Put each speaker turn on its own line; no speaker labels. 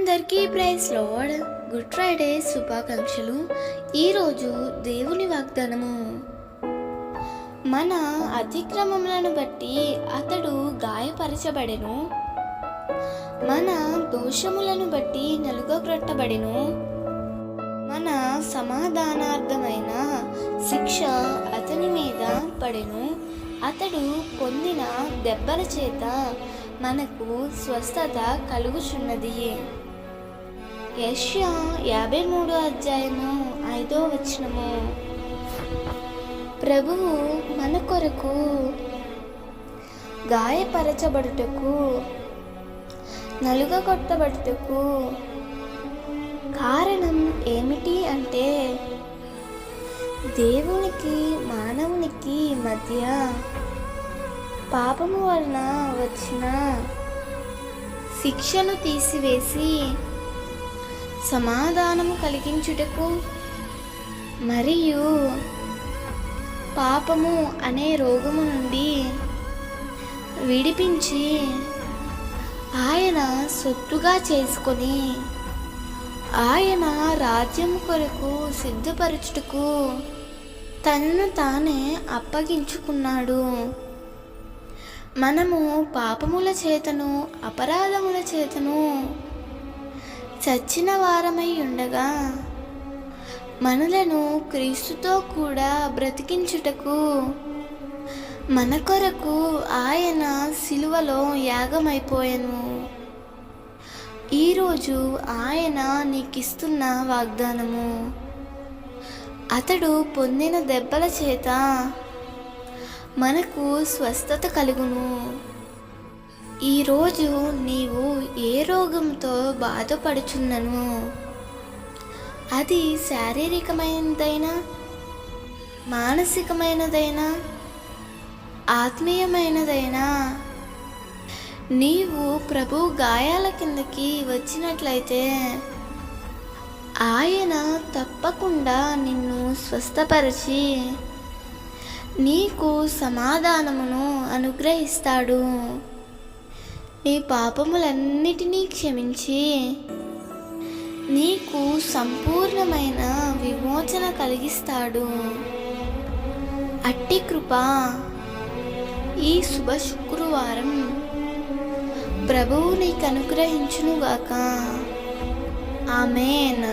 అందరికీ praise lord. Good Friday శుభాకాంక్షలు. ఈరోజు దేవుని వాగ్దానము, మన అతిక్రమములను బట్టి అతడు గాయపరచబడెను, మన దోషములను బట్టి నలుగగొట్టబడెను, మన సమాధానార్థమైన శిక్ష అతని మీద పడెను, అతడు పొందిన దెబ్బల చేత మనకు స్వస్థత కలుగుచున్నది. యెషయా 53:5 ప్రభువు మన కొరకు గాయపరచబడుటకు, నలుగగొట్టబడుటకు కారణం ఏమిటి అంటే, దేవునికి మానవునికి మధ్య పాపము వలన వచ్చిన శిక్షను తీసివేసి సమాధానము కలిగించుటకు, మరియు పాపము అనే రోగము నుండి విడిపించి ఆయన సొత్తుగా చేసుకొని ఆయన రాజ్యం కొరకు సిద్ధపరచుటకు తనను తానే అప్పగించుకున్నాడు. మనము పాపముల చేతను అపరాధముల చేతను చచ్చిన వారమై ఉండగా మనలను క్రీస్తుతో కూడా బ్రతికించుటకు మన కొరకు ఆయన సిలువలో యాగమైపోయెను. ఈరోజు ఆయన నీకిస్తున్న వాగ్దానము, అతడు పొందిన దెబ్బల చేత మనకు స్వస్థత కలుగును. ఈరోజు నీవు ఏ రోగంతో బాధపడుచున్నను, అది శారీరకమైనదైనా, మానసికమైనదైనా, ఆత్మీయమైనదైనా, నీవు ప్రభు గాయాల కిందకి వచ్చినట్లయితే ఆయన తప్పకుండా నిన్ను స్వస్థపరిచి నీకు సమాధానమును అనుగ్రహిస్తాడు. నీ పాపములన్నిటినీ క్షమించి నీకు సంపూర్ణమైన విమోచన కలిగిస్తాడు. అట్టి కృప ఈ శుభ శుక్రవారం ప్రభువు నీకు అనుగ్రహించునుగాక. ఆమేన్.